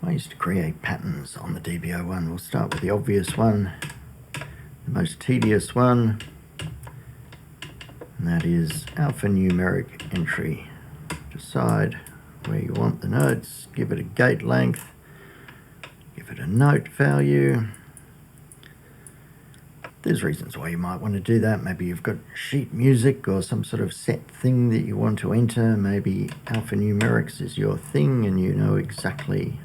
I used to create patterns on the DB-01. We'll start with the obvious one, the most tedious one, and that is alphanumeric entry. Decide where you want the notes, give it a gate length, give it a note value. There's reasons why you might want to do that. Maybe you've got sheet music or some sort of set thing that you want to enter. Maybe alphanumerics is your thing and you know exactly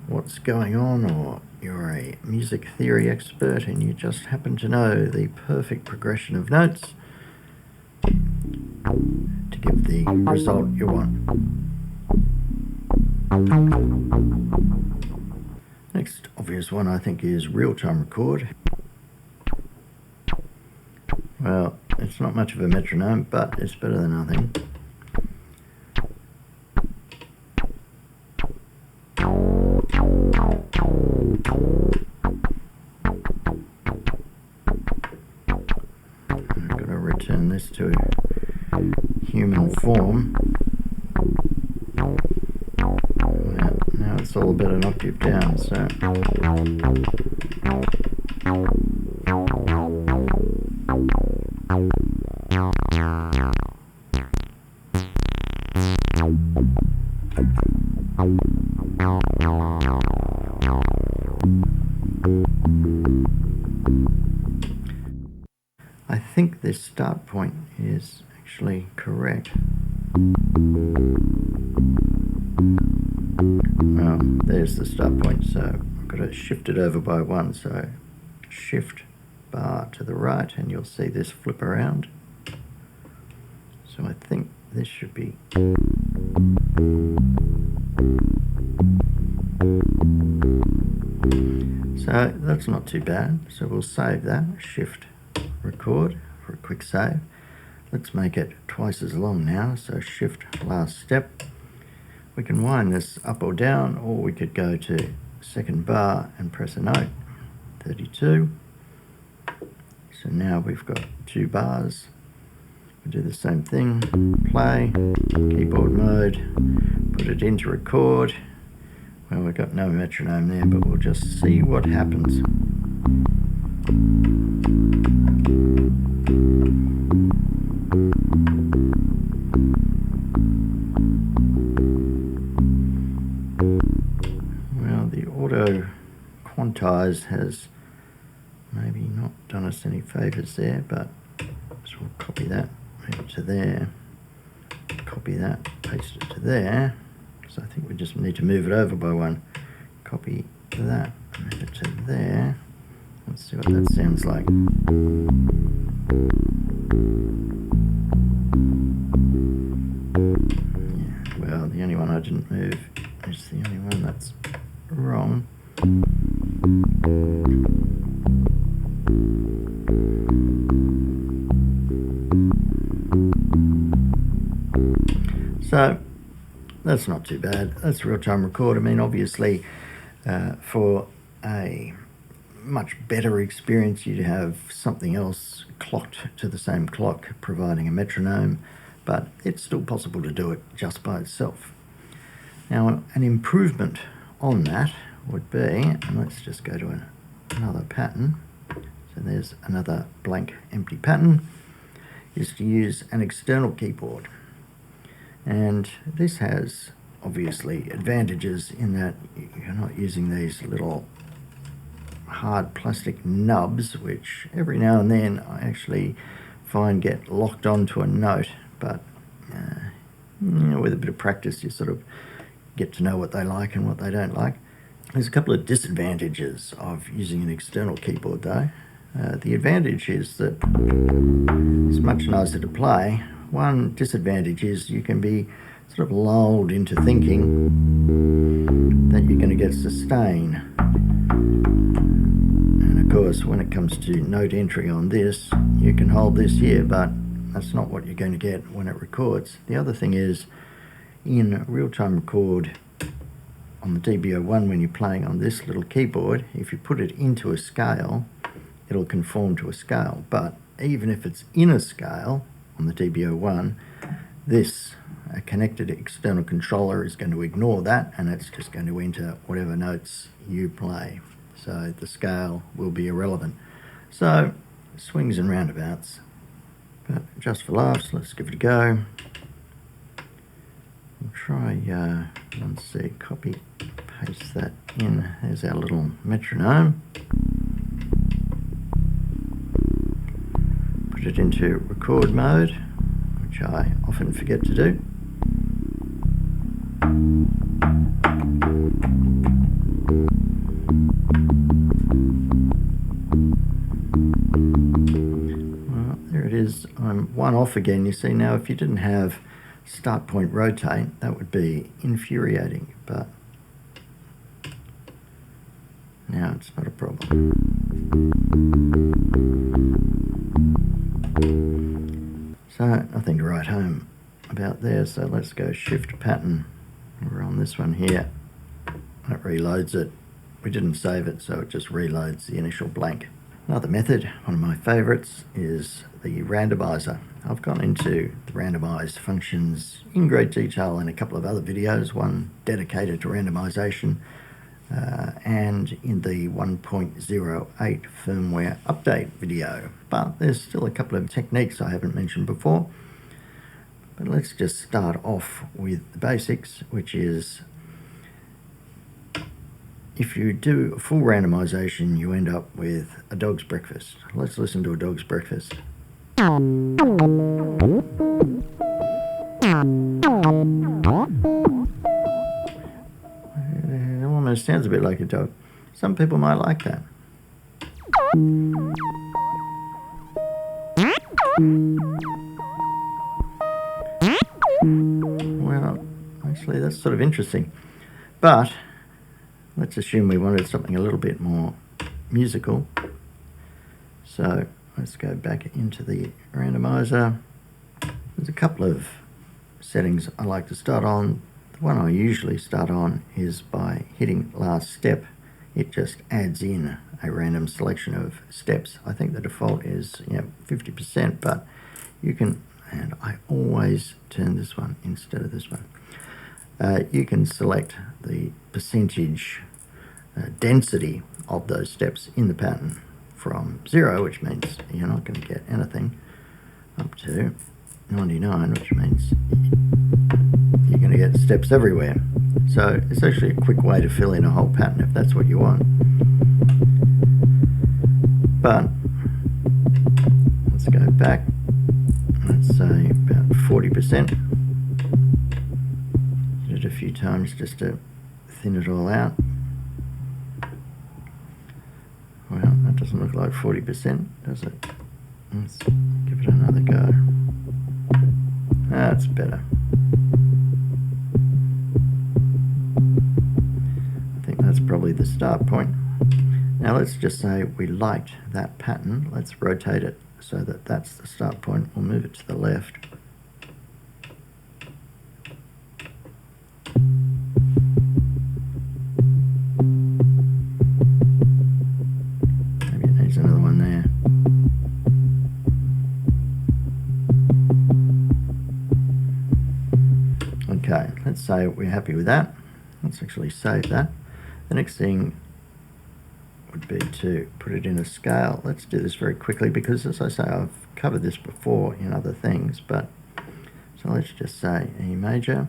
what's going on, or you're a music theory expert and you just happen to know the perfect progression of notes to give the result you want. Next obvious one I think is real-time record. Well, it's not much of a metronome, but it's better than nothing. I've got to return this to human form. Now it's all about an octave down, so I think this start point is actually correct. Well, there's the start point, so I've got to shift it over by one, so shift bar to the right and you'll see this flip around. So I think this should be so that's not too bad. So we'll save that, shift record for a quick save. Let's make it twice as long now, so shift last step. We can wind this up or down, or we could go to second bar and press a note, 32. So now we've got 2 bars. We'll do the same thing, play, keyboard mode, put it into record. Well, we've got no metronome there, but we'll just see what happens. Well, the auto quantize has maybe not done us any favours there, but so we'll copy that, move it to there, copy that, paste it to there. So I think we just need to move it over by one. Copy that, move it to there. Let's see what that sounds like. Yeah, well, the only one I didn't move is the only one that's wrong. So that's not too bad. That's real-time record. I mean, obviously, for a much better experience, you'd have something else clocked to the same clock, providing a metronome, but it's still possible to do it just by itself. Now, an improvement on that would be, and let's just go to another pattern. So there's another blank, empty pattern, is to use an external keyboard. And this has obviously advantages in that you're not using these little hard plastic nubs, which every now and then I actually find get locked onto a note, but with a bit of practice you sort of get to know what they like and what they don't like. There's a couple of disadvantages of using an external keyboard though. The advantage is that it's much nicer to play. One disadvantage is you can be sort of lulled into thinking that you're going to get sustain. And of course, when it comes to note entry on this, you can hold this here, but that's not what you're going to get when it records. The other thing is, in real-time record on the DB-01, when you're playing on this little keyboard, if you put it into a scale, it'll conform to a scale. But even if it's in a scale, on the DB-01, this a connected external controller is going to ignore that, and it's just going to enter whatever notes you play. So the scale will be irrelevant. So swings and roundabouts. But just for laughs, let's give it a go. We'll try, let's see, copy, paste that in. There's our little metronome. Put it into record mode, which I often forget to do. Well, there it is. I'm one off again. You see now, if you didn't have start point rotate, that would be infuriating, but now it's not a problem. So nothing to write home about there, so let's go shift pattern. We're on this one here. That reloads it. We didn't save it, so it just reloads the initial blank. Another method, one of my favorites, is the randomizer. I've gone into the randomized functions in great detail in a couple of other videos, one dedicated to randomization and in the 1.08 firmware update video. But there's still a couple of techniques I haven't mentioned before. But let's just start off with the basics, which is if you do a full randomization, you end up with a dog's breakfast. Let's listen to a dog's breakfast. It almost sounds a bit like a dog. Some people might like that. Well, actually that's sort of interesting. But let's assume we wanted something a little bit more musical. So let's go back into the randomizer. There's a couple of settings I like to start on. The one I usually start on is by hitting last step. It just adds in a random selection of steps. I think the default is 50%, but you can, and I always turn this one instead of this one. You can select the percentage density of those steps in the pattern from 0, which means you're not going to get anything, up to 99, which means you're going to get steps everywhere. So it's actually a quick way to fill in a whole pattern if that's what you want. But let's go back. Let's say about 40%. Hit it a few times just to thin it all out. Well, that doesn't look like 40%, does it? Let's give it another go. That's better. I think that's probably the start point. Now let's just say we liked that pattern. Let's rotate it so that that's the start point. We'll move it to the left. Maybe it needs another one there. Okay, let's say we're happy with that. Let's actually save that. The next thing would be to put it in a scale. Let's do this very quickly because, as I say, I've covered this before in other things, but so let's just say E major.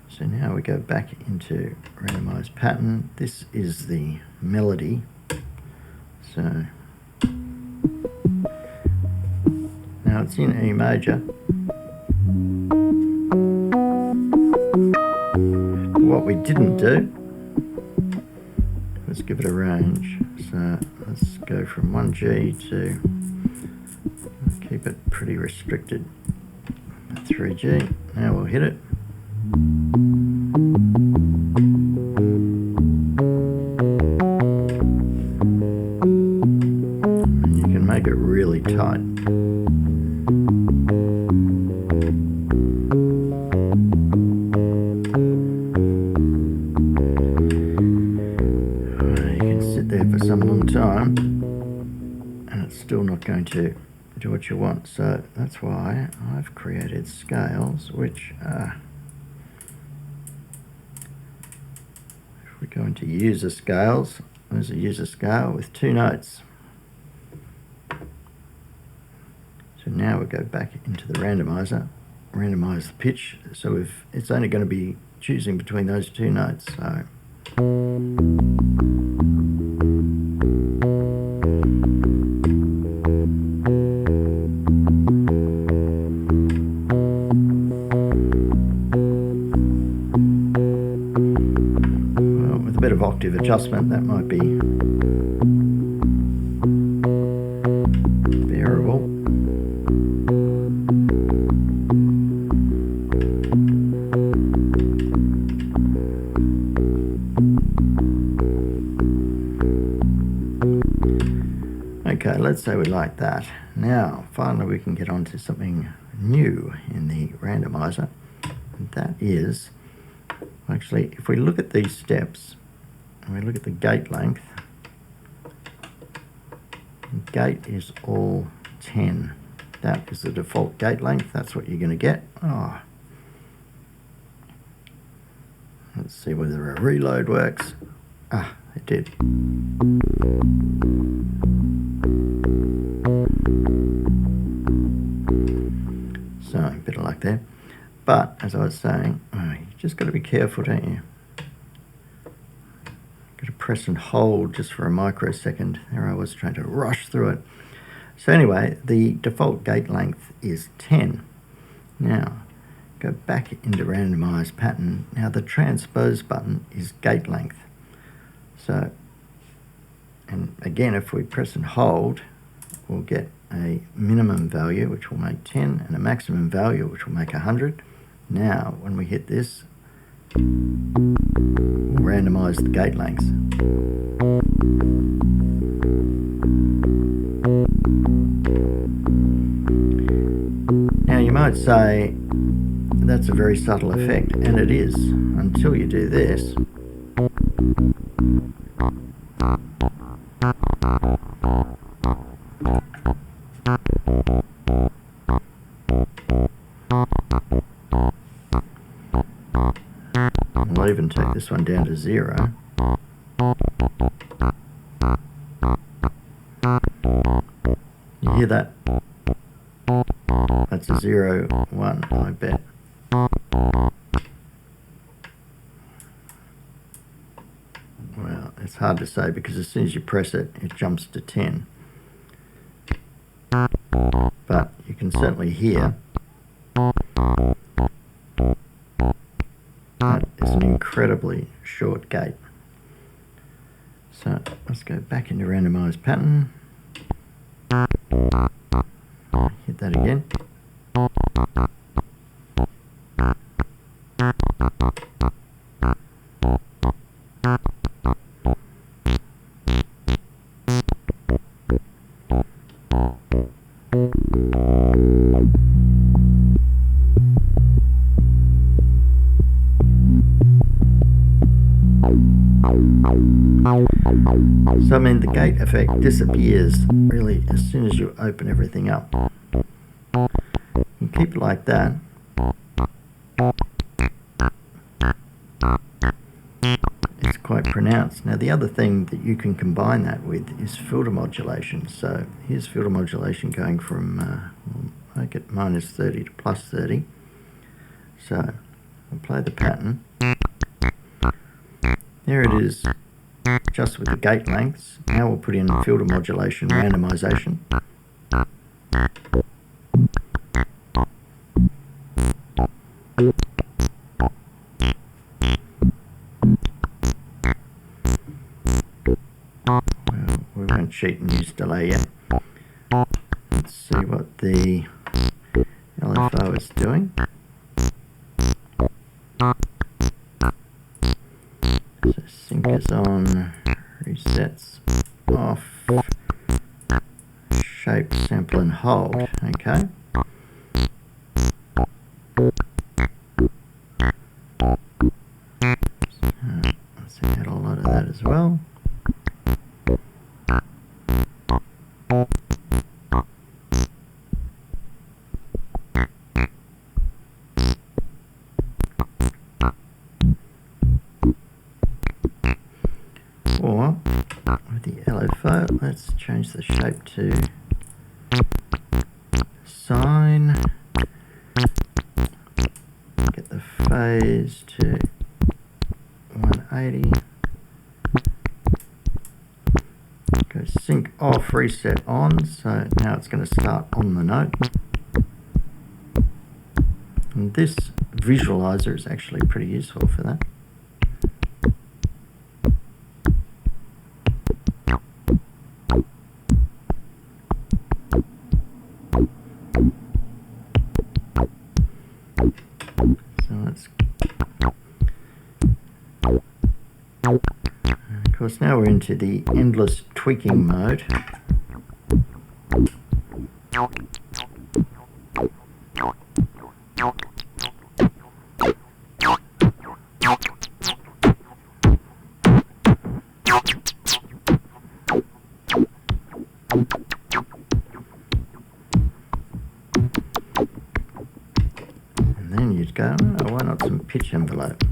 So now we go back into randomized pattern. This is the melody. So now it's in E major. What we didn't do, let's give it a range. So let's go from 1G to, keep it pretty restricted, 3G. Now we'll hit it. And you can make it really tight. For some long time, and it's still not going to do to what you want. So that's why I've created scales which are, if we go into user scales, there's a user scale with 2 notes. So now we go back into the randomizer, randomize the pitch, so it's only going to be choosing between those 2 notes. So well, with a bit of octave adjustment, that might be bearable. Okay, let's say we like that. Now, finally we can get on to something new in the randomizer. And that is, actually, if we look at these steps, and we look at the gate length, the gate is all 10. That is the default gate length. That's what you're going to get. Oh. Let's see whether a reload works. Ah, it did. So, a bit of luck there. But, as I was saying, you just got to be careful, don't you? Got to press and hold just for a microsecond. There I was trying to rush through it. So anyway, the default gate length is 10. Now, go back into randomize pattern. Now the transpose button is gate length. So, and again, if we press and hold, we'll get a minimum value, which will make 10, and a maximum value, which will make 100. Now, when we hit this, we'll randomize the gate lengths. Now, you might say, that's a very subtle effect, and it is, until you do this. I'll even take this one down to 0. You hear that? That's a 0, 1, I bet. Well, it's hard to say because as soon as you press it, it jumps to 10. But you can certainly hear that is an incredibly short gate. So let's go back into randomize pattern. Hit that again. So I mean the gate effect disappears really as soon as you open everything up. You keep it like that. It's quite pronounced. Now the other thing that you can combine that with is filter modulation. So here's filter modulation going from, we'll make it -30 to +30. So we'll play the pattern. There it is, just with the gate lengths. Now we'll put in filter modulation randomization. Well, we won't cheat and use delay yet. Let's see what the LFO is doing. So sync is on, resets off, shape, sample and hold, okay. Let's add a lot of that as well. info. Let's change the shape to sine. Get the phase to 180. Go sync off, reset on. So now it's going to start on the note. And this visualizer is actually pretty useful for that. Of course, now we're into the endless tweaking mode. And then you'd go, oh, why not some pitch envelope?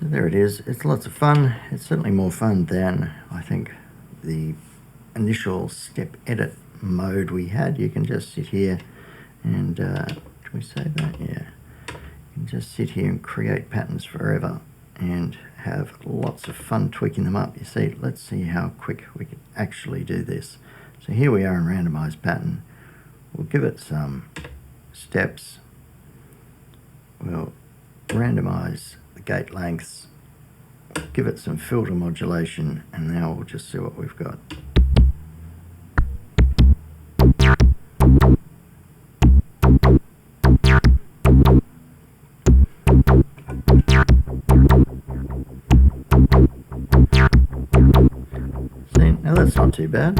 There it is. It's lots of fun. It's certainly more fun than, I think, the initial step edit mode we had. You can just sit here and, can we save that? Yeah. You can just sit here and create patterns forever and have lots of fun tweaking them up. You see, let's see how quick we can actually do this. So here we are in randomized pattern. We'll give it some steps. We'll randomize the gate lengths, give it some filter modulation, and now we'll just see what we've got. See, now that's not too bad.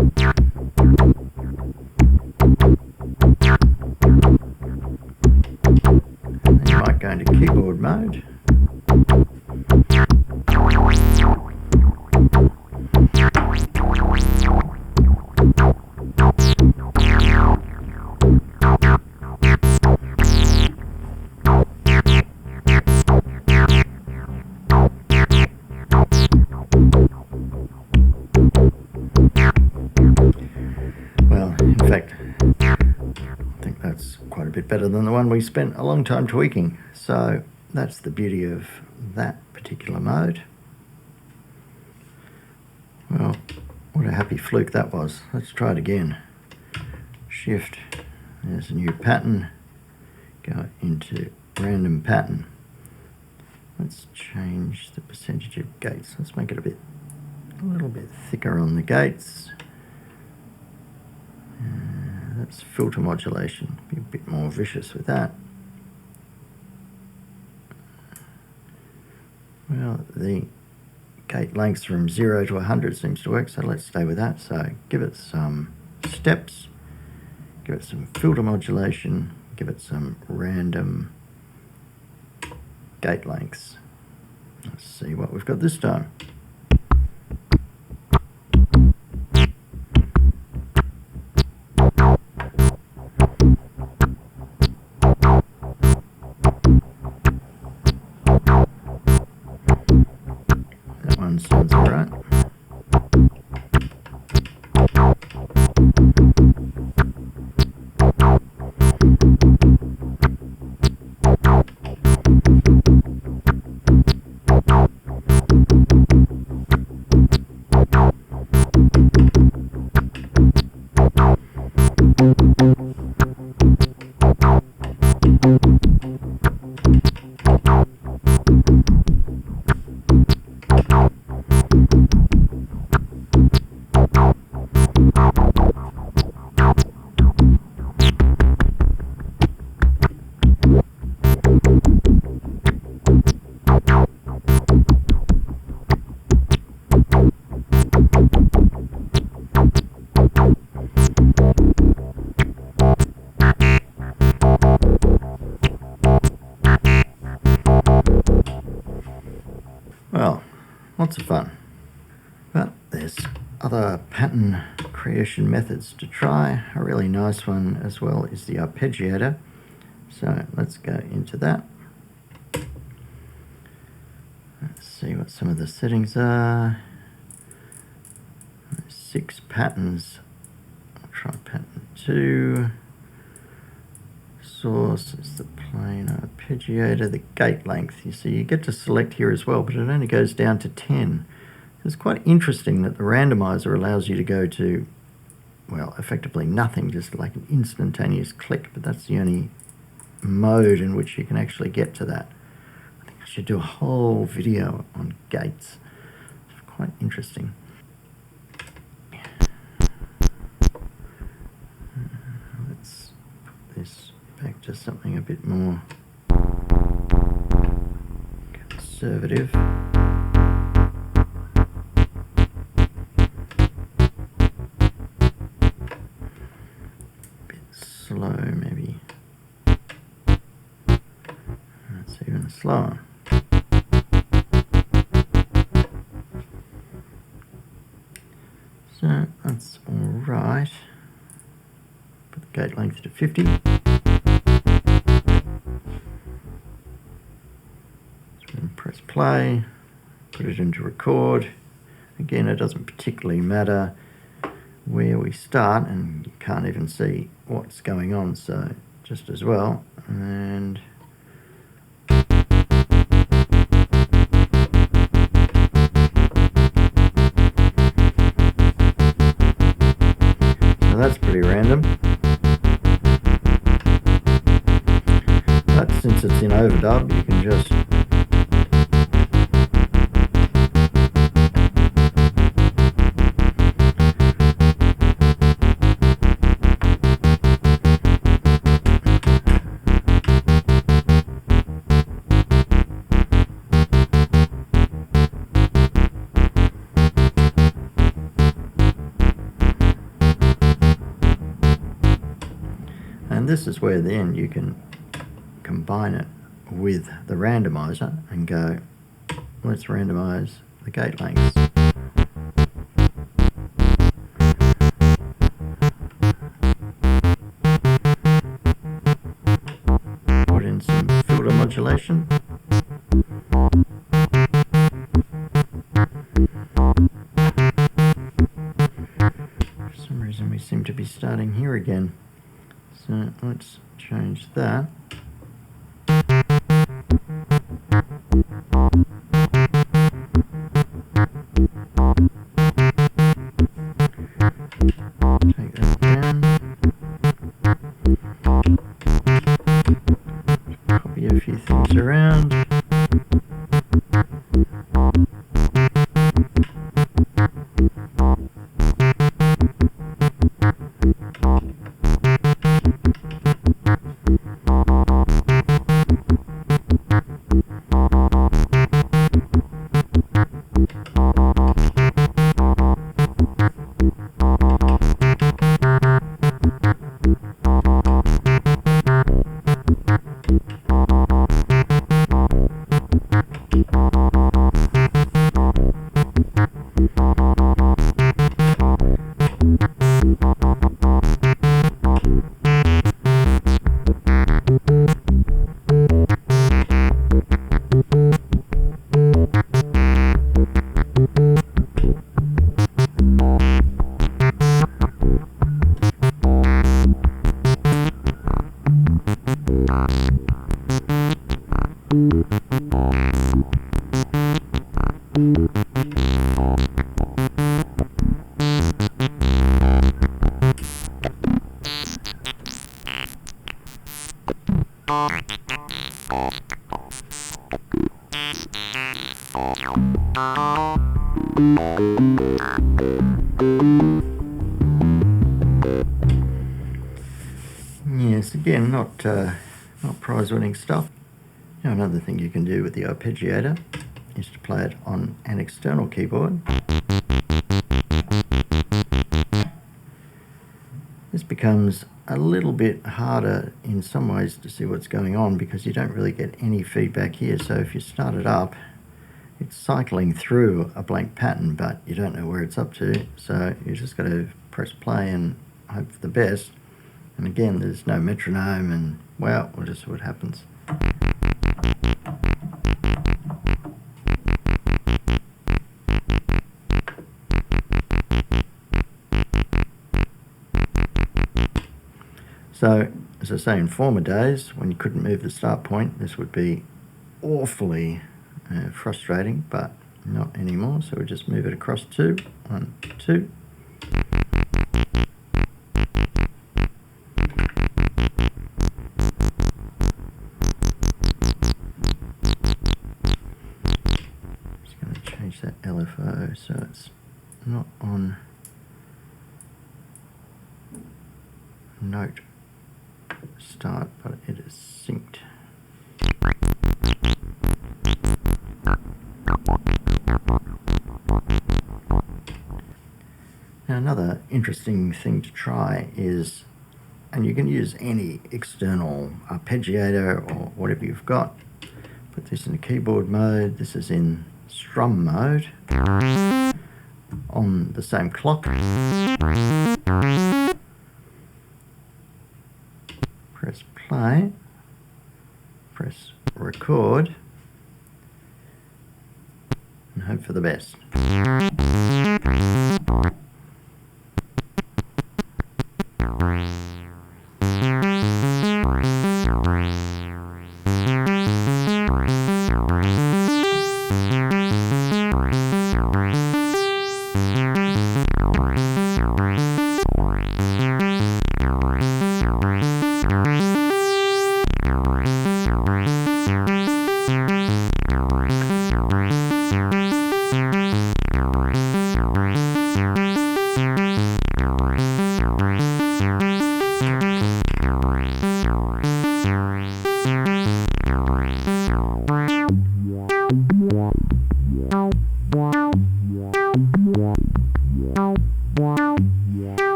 And then you might go into keyboard mode. Well, in fact, I think that's quite a bit better than the one we spent a long time tweaking. So that's the beauty of that particular mode. Well, what a happy fluke that was. Let's try it again. Shift, there's a new pattern. Go into random pattern. Let's change the percentage of gates. Let's make it a little bit thicker on the gates. That's filter modulation. Be a bit more vicious with that. Well, the gate lengths from 0 to 100 seems to work, so let's stay with that. So give it some steps, give it some filter modulation, give it some random gate lengths. Let's see what we've got this time. That one sounds all right. lots of fun. But there's other pattern creation methods to try. A really nice one as well is the arpegiator. So let's go into that. Let's see what some of the settings are. 6 patterns. I'll try pattern 2. Source is the plain arpeggiator. The gate length, you see, you get to select here as well, but it only goes down to 10. It's quite interesting that the randomizer allows you to go to, well, effectively nothing, just like an instantaneous click, but that's the only mode in which you can actually get to that. I think I should do a whole video on gates. It's quite interesting. Let's put this back to something a bit more conservative. Bit slow, maybe. That's even slower. So that's all right. Put the gate length to 50. Press play, put it into record. Again, it doesn't particularly matter where we start, and you can't even see what's going on, so just as well. And so that's pretty random. But since it's in overdub, you can just and this is where then you can combine it with the randomizer and go, let's randomize the gate lengths. Put in some filter modulation. For some reason we seem to be starting here again. So let's change that. Take that down. Copy a few things around. Yes, again, not prize-winning stuff. Now, another thing you can do with the arpeggiator is to play it on an external keyboard. This becomes a little bit harder in some ways to see what's going on because you don't really get any feedback here. So if you start it up it's cycling through a blank pattern, but you don't know where it's up to, so you just got to press play and hope for the best. And again, there's no metronome, and well, we'll just see what happens. So, as I say, in former days, when you couldn't move the start point, this would be awfully frustrating, but not anymore. So we just move it across 2, 1, 2. Just going to change that LFO so it's not on note start, but it is synced. Now, another interesting thing to try is, and you can use any external arpeggiator or whatever you've got, put this in keyboard mode. This is in strum mode on the same clock. Press play, press record, and hope for the best.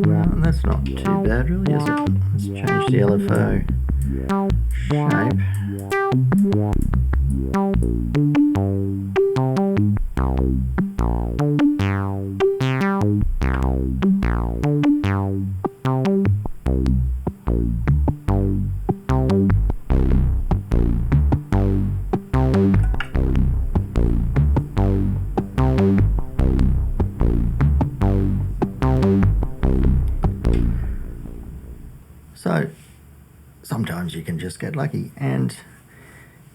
Well, that's not too bad, really, is it? Let's change the LFO shape. So sometimes you can just get lucky, and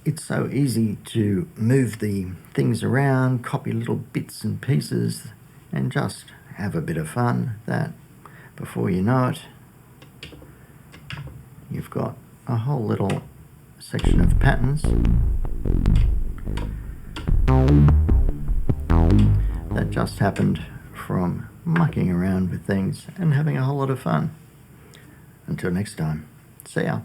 it's so easy to move the things around, copy little bits and pieces, and just have a bit of fun that before you know it, you've got a whole little section of patterns that just happened from mucking around with things and having a whole lot of fun. Until next time, see ya.